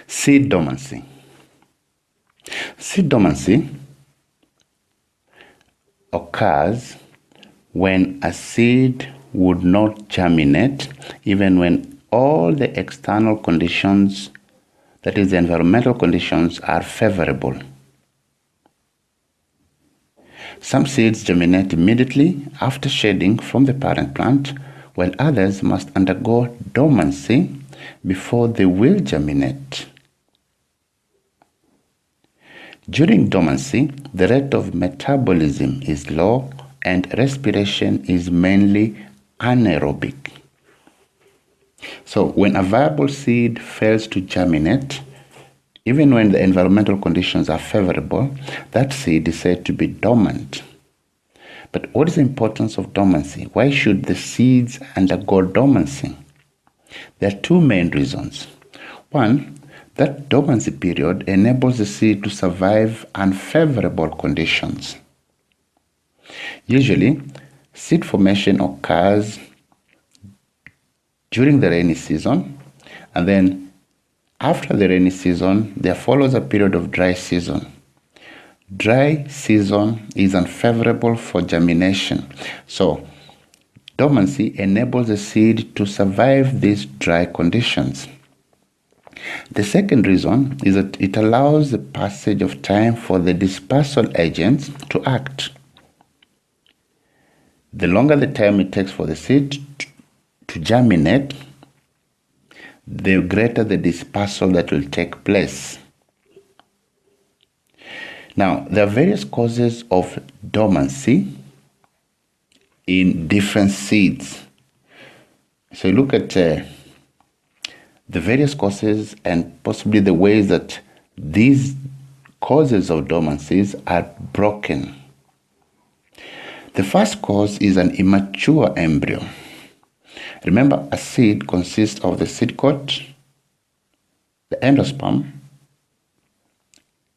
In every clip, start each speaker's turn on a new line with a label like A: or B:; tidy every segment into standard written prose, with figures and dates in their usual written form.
A: Seed dormancy. Seed dormancy occurs when a seed would not germinate even when all the external conditions, that is the environmental conditions, are favorable. Some seeds germinate immediately after shedding from the parent plant, while others must undergo dormancy before they will germinate. During dormancy, the rate of metabolism is low and respiration is mainly anaerobic. So when a viable seed fails to germinate, even when the environmental conditions are favorable, that seed is said to be dormant. But what is the importance of dormancy? Why should the seeds undergo dormancy? There are two main reasons. One, that dormancy period enables the seed to survive unfavorable conditions. Usually, seed formation occurs during the rainy season, and then after the rainy season, there follows a period of dry season. Dry season is unfavorable for germination. So, dormancy enables the seed to survive these dry conditions. The second reason is that it allows the passage of time for the dispersal agents to act. The longer the time it takes for the seed to germinate, the greater the dispersal that will take place. Now, there are various causes of dormancy in different seeds. So you look at the various causes and possibly the ways that these causes of dormancies are broken. The first cause is an immature embryo. Remember, a seed consists of the seed coat, the endosperm,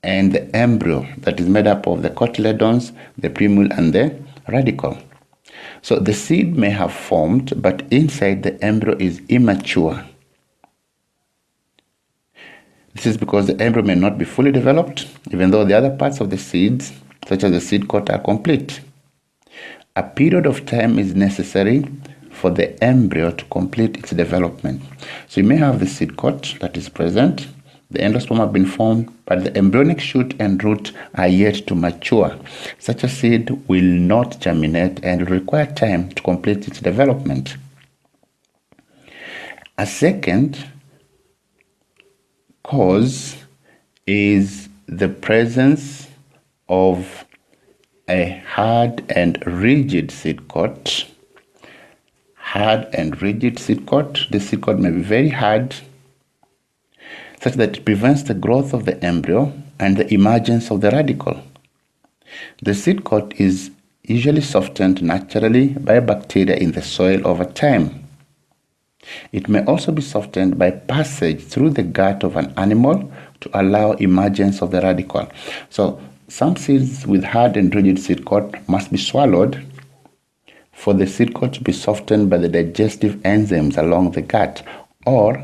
A: and the embryo that is made up of the cotyledons, the plumule, and the radicle. So the seed may have formed, but inside the embryo is immature. This is because the embryo may not be fully developed, even though the other parts of the seeds, such as the seed coat, are complete. A period of time is necessary for the embryo to complete its development. So you may have the seed coat that is present, the endosperm have been formed, but the embryonic shoot and root are yet to mature. Such a seed will not germinate and will require time to complete its development. A second cause is the presence of a hard and rigid seed coat. Hard and rigid seed coat. The seed coat may be very hard, such that it prevents the growth of the embryo and the emergence of the radicle. The seed coat is usually softened naturally by bacteria in the soil over time. It may also be softened by passage through the gut of an animal to allow emergence of the radicle. So some seeds with hard and rigid seed coat must be swallowed for the seed coat to be softened by the digestive enzymes along the gut, or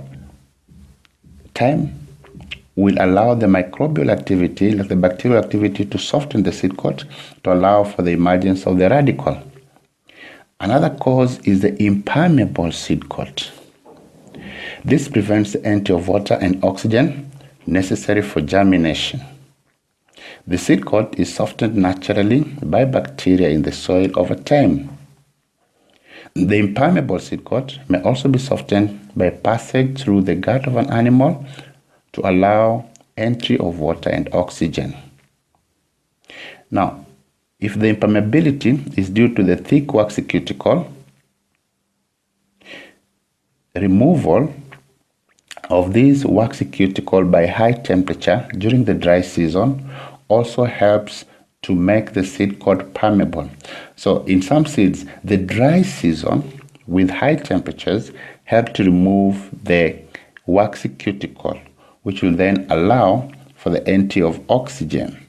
A: time will allow the microbial activity, like the bacterial activity, to soften the seed coat to allow for the emergence of the radicle. Another cause is the impermeable seed coat. This prevents the entry of water and oxygen necessary for germination. The seed coat is softened naturally by bacteria in the soil over time. The impermeable seed coat may also be softened by passage through the gut of an animal to allow entry of water and oxygen. Now, if the impermeability is due to the thick waxy cuticle, removal of this waxy cuticle by high temperature during the dry season also helps to make the seed coat permeable. So in some seeds, the dry season with high temperatures help to remove the waxy cuticle, which will then allow for the entry of oxygen.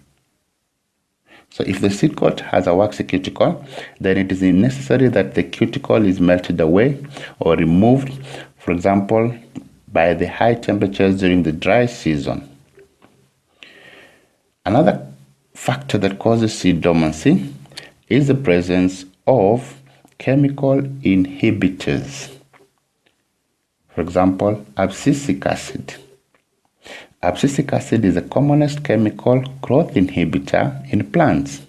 A: So if the seed coat has a waxy cuticle, then it is necessary that the cuticle is melted away or removed, for example, by the high temperatures during the dry season. Another factor that causes seed dormancy is the presence of chemical inhibitors. For example, abscisic acid. Abscisic acid is the commonest chemical growth inhibitor in plants.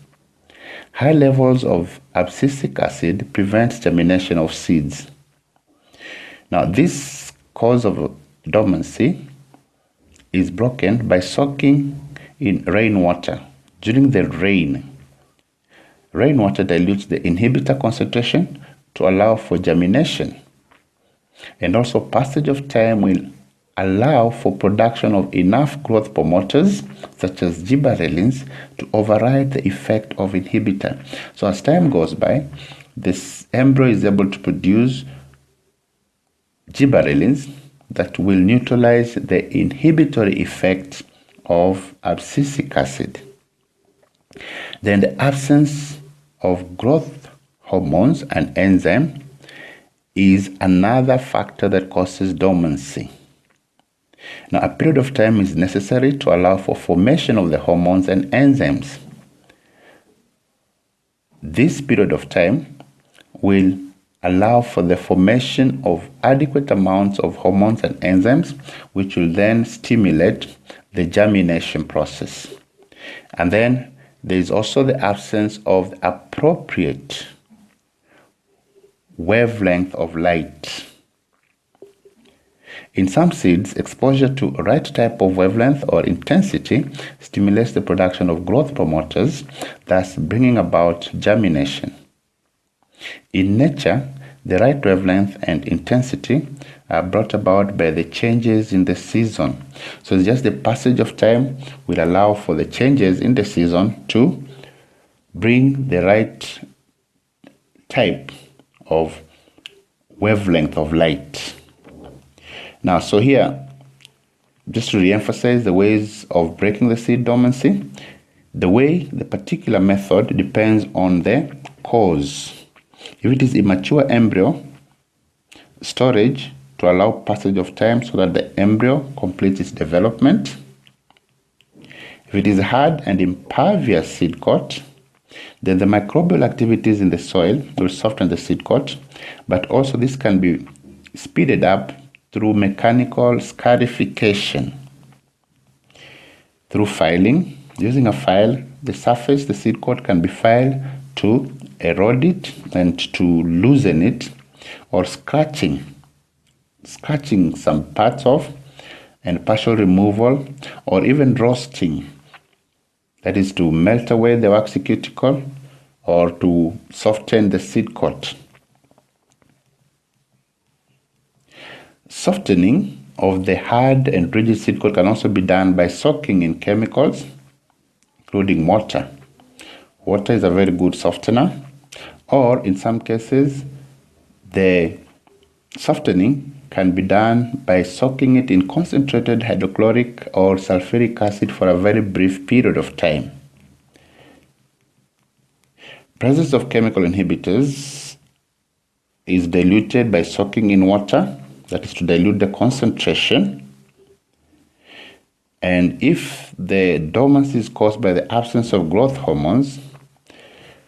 A: High levels of abscisic acid prevent germination of seeds. Now, this cause of dormancy is broken by soaking in rainwater during the rain. Rainwater dilutes the inhibitor concentration to allow for germination. And also, passage of time will allow for production of enough growth promoters such as gibberellins to override the effect of inhibitor. So as time goes by, this embryo is able to produce gibberellins that will neutralize the inhibitory effect of abscisic acid. Then the absence of growth hormones and enzyme is another factor that causes dormancy. Now, a period of time is necessary to allow for formation of the hormones and enzymes. This period of time will allow for the formation of adequate amounts of hormones and enzymes, which will then stimulate the germination process. And then there is also the absence of the appropriate wavelength of light. In some seeds, exposure to right type of wavelength or intensity stimulates the production of growth promoters, thus bringing about germination. In nature, the right wavelength and intensity are brought about by the changes in the season. So it's just the passage of time will allow for the changes in the season to bring the right type of wavelength of light. Now, so here, just to re-emphasize the ways of breaking the seed dormancy, the particular method depends on the cause. If it is immature embryo, storage to allow passage of time so that the embryo completes its development. If it is hard and impervious seed coat, then the microbial activities in the soil will soften the seed coat, but also this can be speeded up through mechanical scarification. Through filing, using a file, the surface, the seed coat can be filed to erode it and to loosen it, or scratching some parts of and partial removal, or even roasting, that is to melt away the waxy cuticle or to soften the seed coat. Softening of the hard and rigid seed coat can also be done by soaking in chemicals, including water. Water is a very good softener, or in some cases, the softening can be done by soaking it in concentrated hydrochloric or sulfuric acid for a very brief period of time. Presence of chemical inhibitors is diluted by soaking in water, that is to dilute the concentration. And if the dormancy is caused by the absence of growth hormones,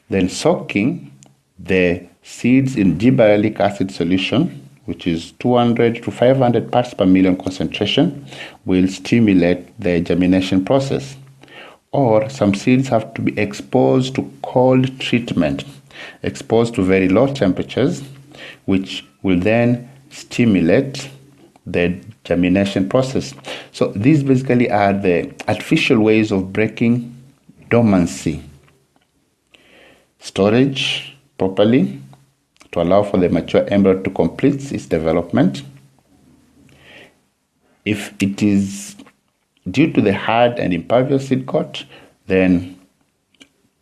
A: then soaking the seeds in gibberellic acid solution, which is 200 to 500 parts per million concentration, will stimulate the germination process. Or some seeds have to be exposed to cold treatment, exposed to very low temperatures, which will then stimulate the germination process. So these basically are the artificial ways of breaking dormancy. Storage properly to allow for the mature embryo to complete its development. If it is due to the hard and impervious seed coat, then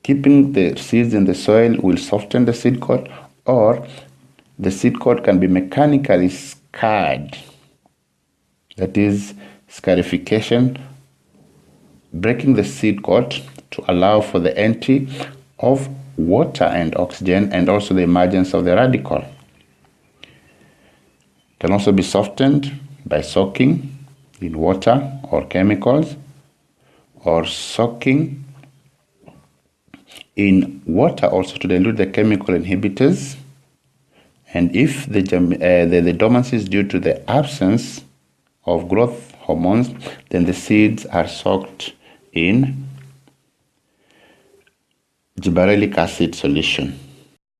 A: keeping the seeds in the soil will soften the seed coat, or the seed coat can be mechanically scarred. That is scarification, breaking the seed coat to allow for the entry of water and oxygen, and also the emergence of the radicle. Can also be softened by soaking in water or chemicals, or soaking in water also to dilute the chemical inhibitors. And if the dormancy is due to the absence of growth hormones, then the seeds are soaked in gibberellic acid solution.